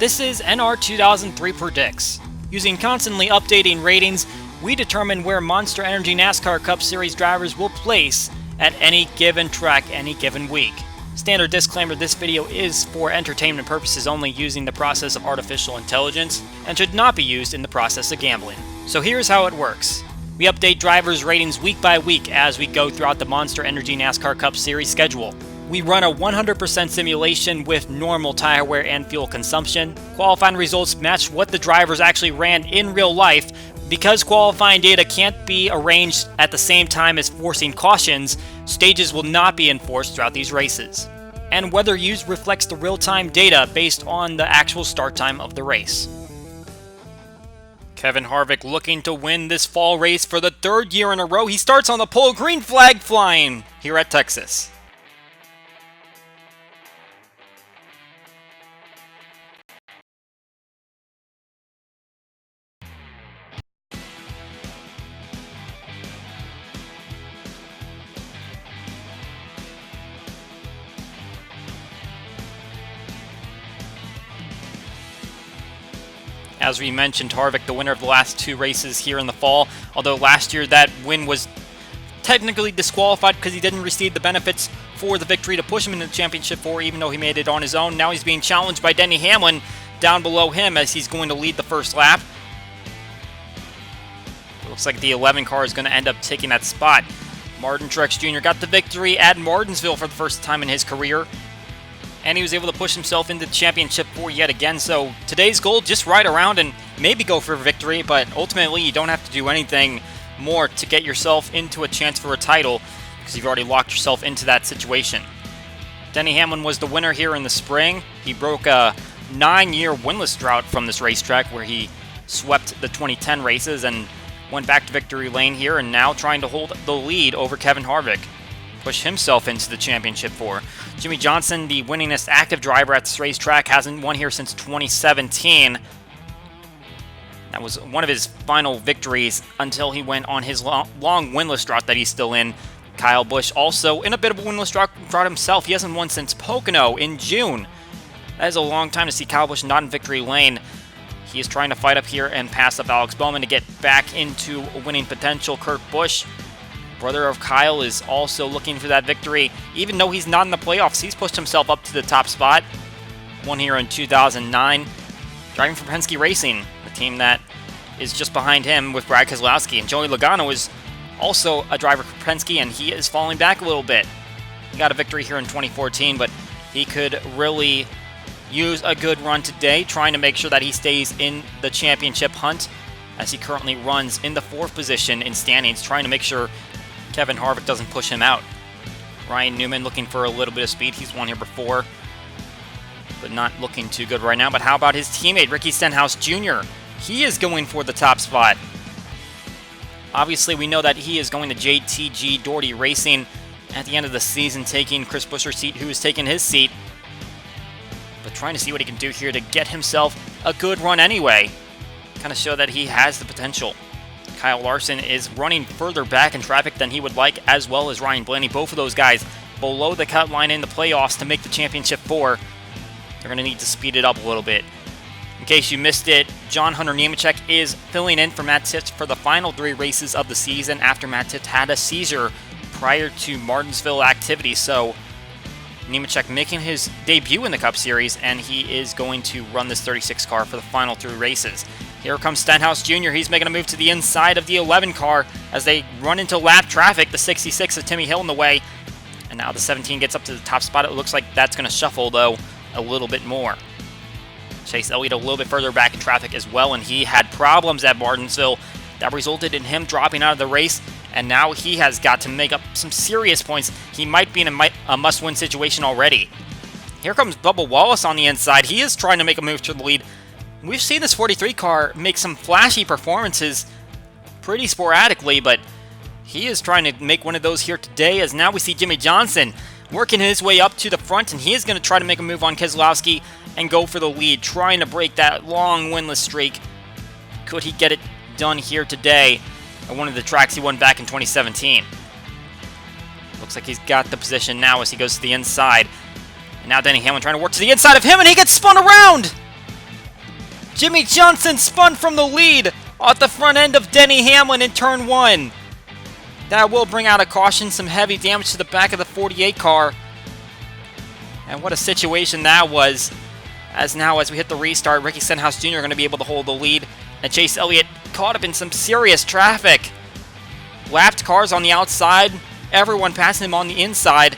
This is NR2003 Predicts. Using constantly updating ratings, we determine where Monster Energy NASCAR Cup Series drivers will place at any given track any given week. Standard disclaimer, this video is for entertainment purposes only, using the process of artificial intelligence, and should not be used in the process of gambling. So here's how it works. We update drivers' ratings week by week as we go throughout the Monster Energy NASCAR Cup Series schedule. We run a 100% simulation with normal tire wear and fuel consumption. Qualifying results match what the drivers actually ran in real life. Because qualifying data can't be arranged at the same time as forcing cautions, stages will not be enforced throughout these races. And weather used reflects the real-time data based on the actual start time of the race. Kevin Harvick looking to win this fall race for the third year in a row. He starts on the pole, green flag flying here at Texas. As we mentioned, Harvick, the winner of the last two races here in the fall, although last year that win was technically disqualified because he didn't receive the benefits for the victory to push him into the championship four, even though he made it on his own. Now he's being challenged by Denny Hamlin down below him as he's going to lead the first lap. It looks like the 11 car is going to end up taking that spot. Martin Truex Jr. got the victory at Martinsville for the first time in his career, and he was able to push himself into the championship four yet again. So today's goal, just ride around and maybe go for victory, but ultimately you don't have to do anything more to get yourself into a chance for a title because you've already locked yourself into that situation. Denny Hamlin was the winner here in the spring. He broke a 9-year winless drought from this racetrack where he swept the 2010 races and went back to victory lane here, and now trying to hold the lead over Kevin Harvick, push himself into the championship four. Jimmie Johnson, the winningest active driver at this racetrack, hasn't won here since 2017. That was one of his final victories until he went on his long winless drought that he's still in. Kyle Busch also in a bit of a winless drought himself. He hasn't won since Pocono in June. That is a long time to see Kyle Busch not in victory lane. He is trying to fight up here and pass up Alex Bowman to get back into winning potential. Kurt Busch, brother of Kyle, is also looking for that victory. Even though he's not in the playoffs, he's pushed himself up to the top spot. Won here in 2009. Driving for Penske Racing, the team that is just behind him with Brad Keselowski. And Joey Logano is also a driver for Penske, and he is falling back a little bit. He got a victory here in 2014, but he could really use a good run today, trying to make sure that he stays in the championship hunt, as he currently runs in the 4th position in standings, trying to make sure Kevin Harvick doesn't push him out. Ryan Newman looking for a little bit of speed. He's won here before, but not looking too good right now. But how about his teammate, Ricky Stenhouse Jr.? He is going for the top spot. Obviously, we know that he is going to JTG Doherty Racing at the end of the season, taking Chris Buescher's seat, who is taking his seat. But trying to see what he can do here to get himself a good run anyway. Kind of show that he has the potential. Kyle Larson is running further back in traffic than he would like, as well as Ryan Blaney. Both of those guys below the cut line in the playoffs to make the championship four. They're going to need to speed it up a little bit. In case you missed it, John Hunter Nemechek is filling in for Matt Tifft for the final 3 races of the season after Matt Tifft had a seizure prior to Martinsville activity. So Nemechek making his debut in the Cup Series, and he is going to run this 36 car for the final 3 races. Here comes Stenhouse Jr. He's making a move to the inside of the 11 car as they run into lap traffic. The 66 of Timmy Hill in the way. And now the 17 gets up to the top spot. It looks like that's going to shuffle, though, a little bit more. Chase Elliott a little bit further back in traffic as well, and he had problems at Martinsville. That resulted in him dropping out of the race, and now he has got to make up some serious points. He might be in a must-win situation already. Here comes Bubba Wallace on the inside. He is trying to make a move to the lead. We've seen this 43 car make some flashy performances pretty sporadically, but he is trying to make one of those here today, as now we see Jimmie Johnson working his way up to the front, and he is going to try to make a move on Keselowski and go for the lead, trying to break that long winless streak. Could he get it done here today at one of the tracks he won back in 2017? Looks like he's got the position now as he goes to the inside. And now Denny Hamlin trying to work to the inside of him, and he gets spun around! Jimmie Johnson spun from the lead off the front end of Denny Hamlin in turn 1. That will bring out a caution, some heavy damage to the back of the 48 car. And what a situation that was. As we hit the restart, Ricky Stenhouse Jr. going to be able to hold the lead. And Chase Elliott caught up in some serious traffic. Lapped cars on the outside, everyone passing him on the inside.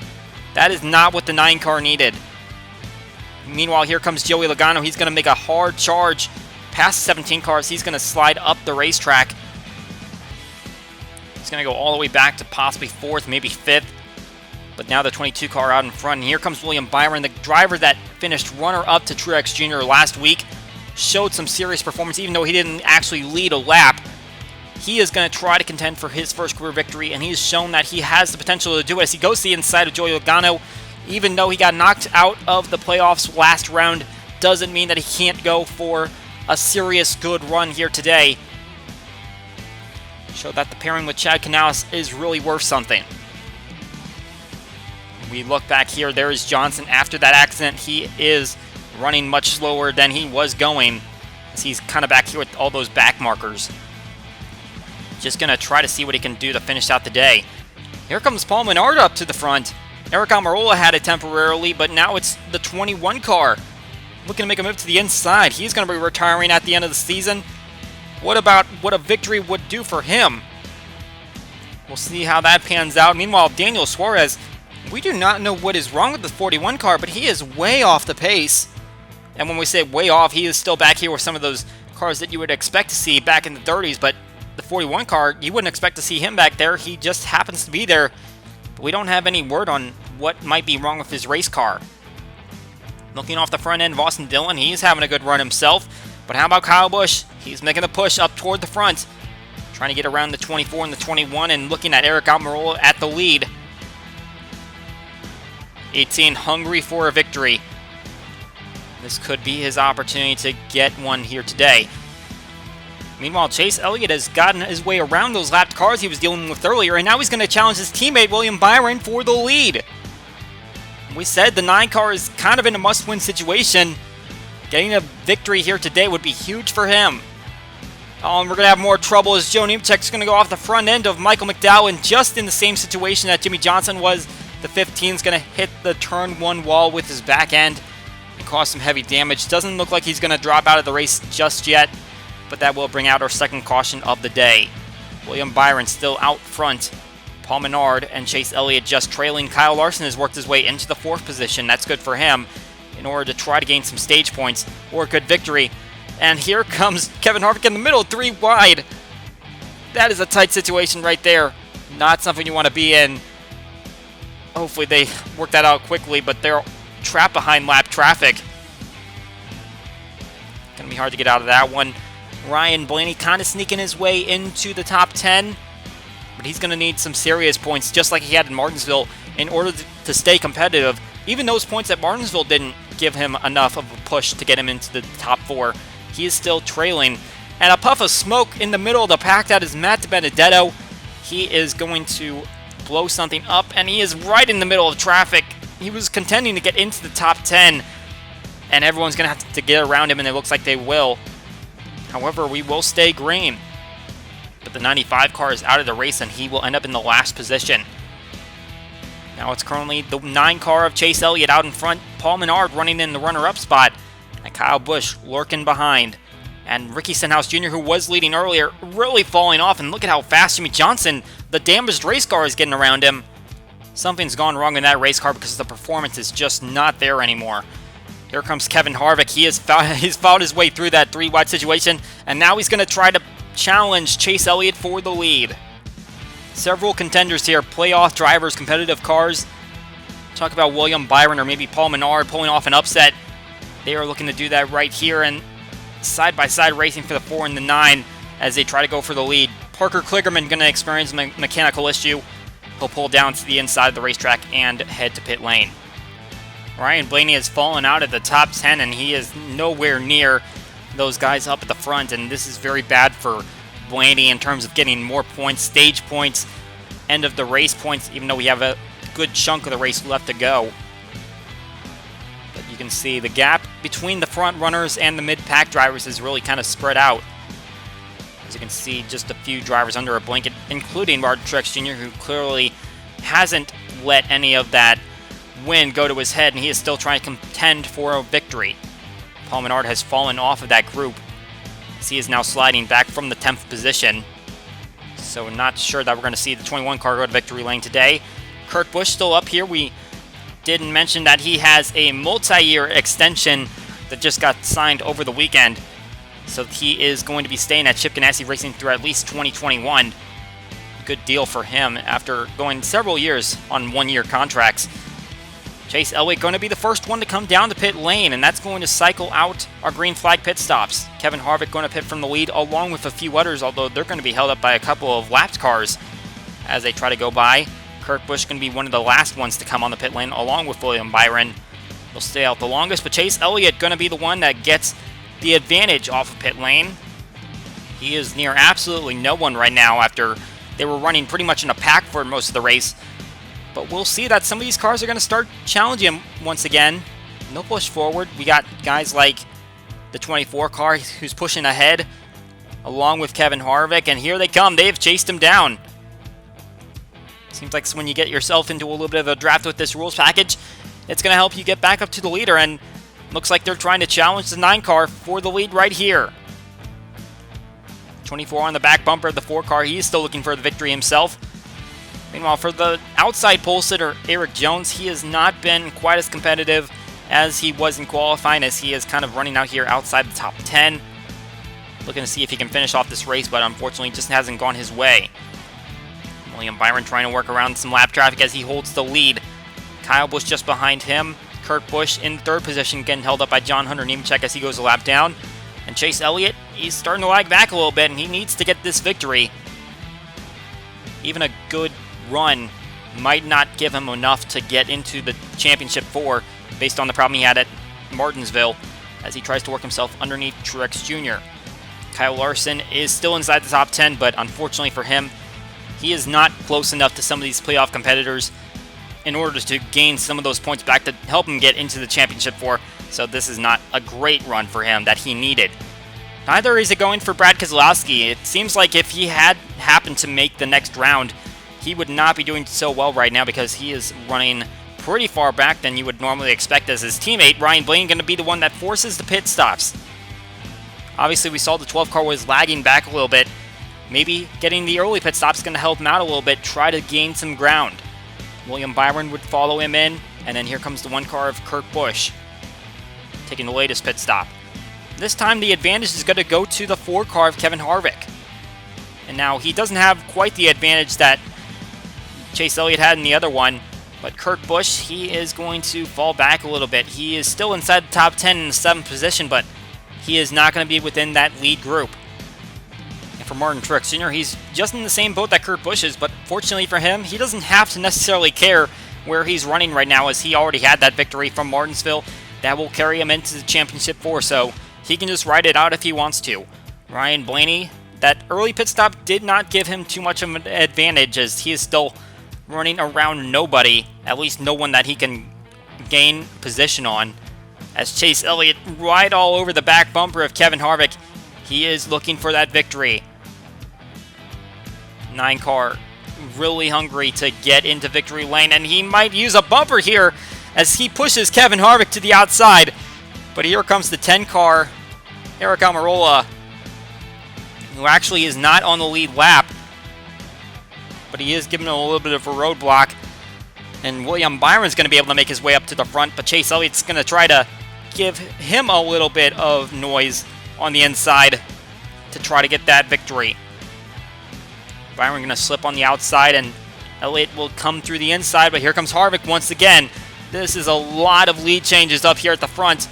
That is not what the 9 car needed. Meanwhile, here comes Joey Logano. He's going to make a hard charge past 17 cars. He's going to slide up the racetrack. He's going to go all the way back to possibly 4th, maybe 5th. But now the 22 car out in front. And here comes William Byron, the driver that finished runner-up to Truex Jr. last week. Showed some serious performance, even though he didn't actually lead a lap. He is going to try to contend for his first career victory, and he's shown that he has the potential to do it as he goes to the inside of Joey Logano. Even though he got knocked out of the playoffs last round, doesn't mean that he can't go for a serious good run here today. Show that the pairing with Chad Canales is really worth something. We look back here, there is Johnson. After that accident, he is running much slower than he was going, as he's kind of back here with all those back markers. Just going to try to see what he can do to finish out the day. Here comes Paul Menard up to the front. Eric Almirola had it temporarily, but now it's the 21 car looking to make a move to the inside. He's going to be retiring at the end of the season. What about what a victory would do for him? We'll see how that pans out. Meanwhile, Daniel Suarez, we do not know what is wrong with the 41 car, but he is way off the pace. And when we say way off, he is still back here with some of those cars that you would expect to see back in the 30s, but the 41 car, you wouldn't expect to see him back there. He just happens to be there. But we don't have any word on what might be wrong with his race car. Looking off the front end of Austin Dillon, he's having a good run himself. But how about Kyle Busch? He's making a push up toward the front, trying to get around the 24 and the 21, and looking at Eric Almirola at the lead. 18 hungry for a victory. This could be his opportunity to get one here today. Meanwhile, Chase Elliott has gotten his way around those lapped cars he was dealing with earlier, and now he's going to challenge his teammate William Byron for the lead. We said the 9 car is kind of in a must-win situation. Getting a victory here today would be huge for him. We're going to have more trouble as Joe Nemechek's going to go off the front end of Michael McDowell, just in the same situation that Jimmie Johnson was. The 15 is going to hit the turn 1 wall with his back end and cause some heavy damage. Doesn't look like he's going to drop out of the race just yet, but that will bring out our second caution of the day. William Byron still out front. Paul Menard and Chase Elliott just trailing. Kyle Larson has worked his way into the 4th position. That's good for him in order to try to gain some stage points or a good victory. And here comes Kevin Harvick in the middle, 3 wide. That is a tight situation right there. Not something you want to be in. Hopefully they work that out quickly, but they're trapped behind lap traffic. Going to be hard to get out of that one. Ryan Blaney kind of sneaking his way into the top 10, but he's going to need some serious points, just like he had in Martinsville, in order to stay competitive. Even those points at Martinsville didn't give him enough of a push to get him into the top 4. He is still trailing. And a puff of smoke in the middle of the pack, that is Matt DiBenedetto. He is going to blow something up, and he is right in the middle of traffic. He was contending to get into the top 10, and everyone's going to have to get around him, and it looks like they will. However, we will stay green. But the 95 car is out of the race, and he will end up in the last position. Now it's currently the 9 car of Chase Elliott out in front. Paul Menard running in the runner-up spot. And Kyle Busch lurking behind. And Ricky Stenhouse Jr., who was leading earlier, really falling off. And look at how fast Jimmie Johnson, the damaged race car, is getting around him. Something's gone wrong in that race car because the performance is just not there anymore. Here comes Kevin Harvick. He's found his way through that 3-wide situation, and now he's going to try to challenge Chase Elliott for the lead. Several contenders here, playoff drivers, competitive cars. Talk about William Byron or maybe Paul Menard pulling off an upset. They are looking to do that right here, and side-by-side racing for the 4 and the 9 as they try to go for the lead. Parker Kligerman going to experience a mechanical issue. He'll pull down to the inside of the racetrack and head to pit lane. Ryan Blaney has fallen out of the top 10, and he is nowhere near those guys up at the front, and this is very bad for Blaney in terms of getting more points, stage points, end of the race points, even though we have a good chunk of the race left to go. But you can see the gap between the front runners and the mid-pack drivers is really kind of spread out. As you can see, just a few drivers under a blanket, including Martin Truex Jr., who clearly hasn't let any of that win go to his head, and he is still trying to contend for a victory. Paul Menard has fallen off of that group, as he is now sliding back from the 10th position. So not sure that we're going to see the 21 car go to victory lane today. Kurt Busch still up here. We didn't mention that he has a multi-year extension that just got signed over the weekend. So he is going to be staying at Chip Ganassi Racing through at least 2021. Good deal for him after going several years on one-year contracts. Chase Elliott going to be the first one to come down the pit lane, and that's going to cycle out our green flag pit stops. Kevin Harvick going to pit from the lead along with a few others, although they're going to be held up by a couple of lapped cars as they try to go by. Kurt Busch going to be one of the last ones to come on the pit lane along with William Byron. They'll stay out the longest, but Chase Elliott going to be the one that gets the advantage off of pit lane. He is near absolutely no one right now after they were running pretty much in a pack for most of the race. But we'll see that some of these cars are going to start challenging him once again. No push forward. We got guys like the 24 car who's pushing ahead along with Kevin Harvick, and here they come. They've chased him down. Seems like when you get yourself into a little bit of a draft with this rules package, it's going to help you get back up to the leader, and looks like they're trying to challenge the 9 car for the lead right here. 24 on the back bumper of the 4 car. He's still looking for the victory himself. Meanwhile, for the outside pole sitter, Eric Jones, he has not been quite as competitive as he was in qualifying, as he is kind of running out here outside the top 10. Looking to see if he can finish off this race, but unfortunately just hasn't gone his way. William Byron trying to work around some lap traffic as he holds the lead. Kyle Busch just behind him. Kurt Busch in 3rd position, getting held up by John Hunter Nemechek as he goes a lap down. And Chase Elliott, he's starting to lag back a little bit, and he needs to get this victory. Even a good run might not give him enough to get into the championship 4 based on the problem he had at Martinsville as he tries to work himself underneath Truex Jr. Kyle Larson is still inside the top 10, but unfortunately for him, he is not close enough to some of these playoff competitors in order to gain some of those points back to help him get into the championship 4. So this is not a great run for him that he needed. Neither is it going for Brad Keselowski. It seems like if he had happened to make the next round, he would not be doing so well right now because he is running pretty far back than you would normally expect, as his teammate Ryan Blaney going to be the one that forces the pit stops. Obviously, we saw the 12 car was lagging back a little bit. Maybe getting the early pit stops is going to help him out a little bit, try to gain some ground. William Byron would follow him in, and then here comes the 1 car of Kurt Busch, taking the latest pit stop. This time the advantage is going to go to the 4 car of Kevin Harvick. And now he doesn't have quite the advantage that Chase Elliott had in the other one, but Kurt Busch, he is going to fall back a little bit. He is still inside the top 10 in the 7th position, but he is not going to be within that lead group. And for Martin Truex Jr., he's just in the same boat that Kurt Busch is, but fortunately for him, he doesn't have to necessarily care where he's running right now, as he already had that victory from Martinsville that will carry him into the championship 4, so he can just ride it out if he wants to. Ryan Blaney, that early pit stop did not give him too much of an advantage, as he is still running around nobody, at least no one that he can gain position on. As Chase Elliott right all over the back bumper of Kevin Harvick, he is looking for that victory. 9 car really hungry to get into victory lane, and he might use a bumper here as he pushes Kevin Harvick to the outside. But here comes the 10 car, Aric Almirola, who actually is not on the lead lap, but he is giving him a little bit of a roadblock. And William Byron's going to be able to make his way up to the front, but Chase Elliott's going to try to give him a little bit of noise on the inside to try to get that victory. Byron going to slip on the outside, and Elliott will come through the inside, but here comes Harvick once again. This is a lot of lead changes up here at the front.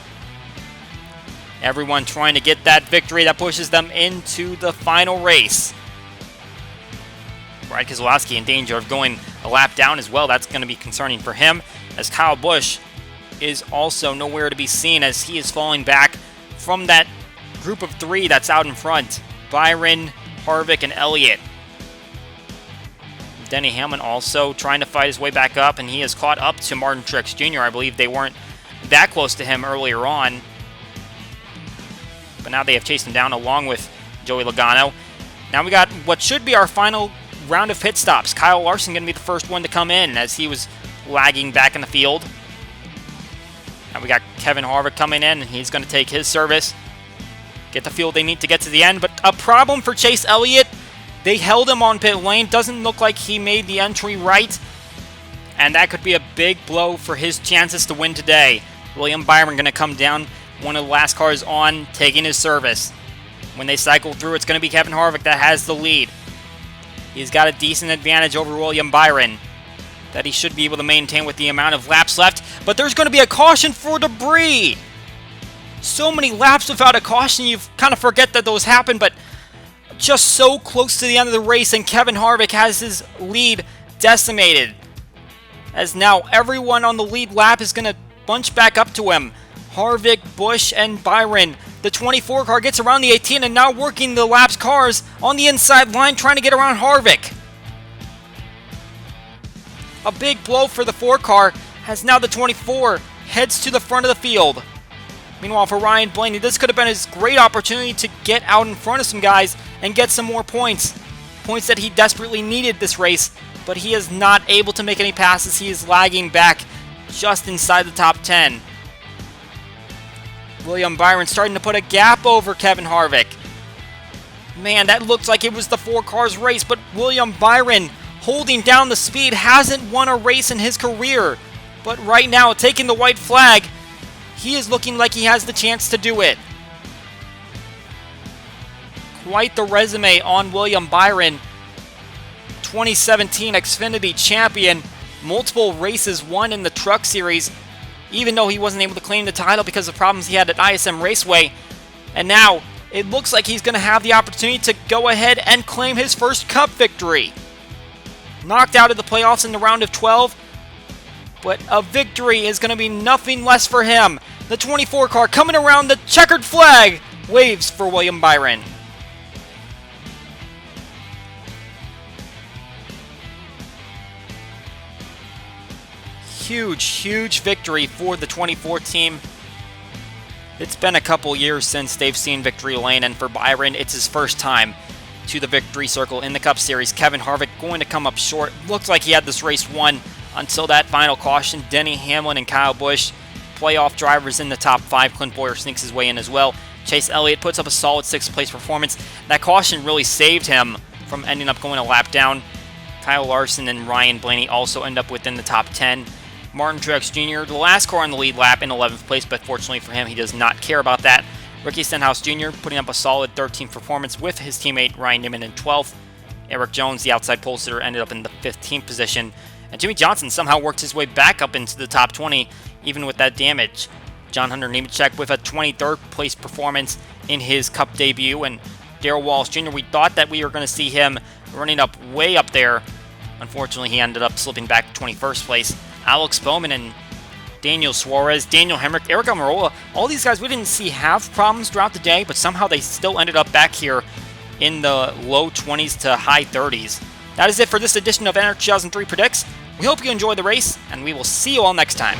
Everyone trying to get that victory that pushes them into the final race. Brad Keselowski in danger of going a lap down as well. That's going to be concerning for him, as Kyle Busch is also nowhere to be seen as he is falling back from that group of 3 that's out in front. Byron, Harvick, and Elliott. Denny Hamlin also trying to fight his way back up, and he is caught up to Martin Truex Jr. I believe they weren't that close to him earlier on. but now they have chased him down along with Joey Logano. Now we got what should be our final round of pit stops. Kyle Larson going to be the first one to come in as he was lagging back in the field. Now we got Kevin Harvick coming in. He's going to take his service, get the fuel they need to get to the end. But a problem for Chase Elliott. They held him on pit lane. Doesn't look like he made the entry right. And that could be a big blow for his chances to win today. William Byron going to come down, one of the last cars on, taking his service. When they cycle through, it's going to be Kevin Harvick that has the lead. He's got a decent advantage over William Byron that he should be able to maintain with the amount of laps left. But there's going to be a caution for debris. So many laps without a caution, you kind of forget that those happen, but just so close to the end of the race, and Kevin Harvick has his lead decimated. As now everyone on the lead lap is going to bunch back up to him. Harvick, Busch, and Byron. The 24 car gets around the 18 and now working the laps cars on the inside line trying to get around Harvick. A big blow for the 4 car as now the 24 heads to the front of the field. Meanwhile for Ryan Blaney, this could have been his great opportunity to get out in front of some guys and get some more points. Points that he desperately needed this race, but he is not able to make any passes. He is lagging back just inside the top 10. William Byron starting to put a gap over Kevin Harvick. Man, that looks like it was the 4 cars race, but William Byron holding down the speed, hasn't won a race in his career. But right now, taking the white flag, he is looking like he has the chance to do it. Quite the resume on William Byron. 2017 Xfinity champion, multiple races won in the Truck Series, even though he wasn't able to claim the title because of problems he had at ISM Raceway. And now, it looks like he's going to have the opportunity to go ahead and claim his first Cup victory. Knocked out of the playoffs in the round of 12, but a victory is going to be nothing less for him. The 24 car coming around the checkered flag waves for William Byron. Huge victory for the 24 team. It's been a couple years since they've seen victory lane, and for Byron, it's his first time to the victory circle in the Cup Series. Kevin Harvick going to come up short. Looks like he had this race won until that final caution. Denny Hamlin and Kyle Busch, playoff drivers in the top 5. Clint Bowyer sneaks his way in as well. Chase Elliott puts up a solid 6th place performance. That caution really saved him from ending up going a lap down. Kyle Larson and Ryan Blaney also end up within the top 10. Martin Truex Jr., the last car on the lead lap, in 11th place, but fortunately for him, he does not care about that. Ricky Stenhouse Jr. putting up a solid 13th performance with his teammate Ryan Newman in 12th. Eric Jones, the outside pole sitter, ended up in the 15th position. And Jimmy Johnson somehow worked his way back up into the top 20, even with that damage. John Hunter Nemechek with a 23rd place performance in his Cup debut. And Darrell Walsh Jr., we thought that we were going to see him running up way up there. Unfortunately, he ended up slipping back to 21st place. Alex Bowman and Daniel Suarez, Daniel Hemrick, Eric Almirola, all these guys we didn't see have problems throughout the day, but somehow they still ended up back here in the low 20s to high 30s. That is it for this edition of NR2003 Predicts. We hope you enjoyed the race, and we will see you all next time.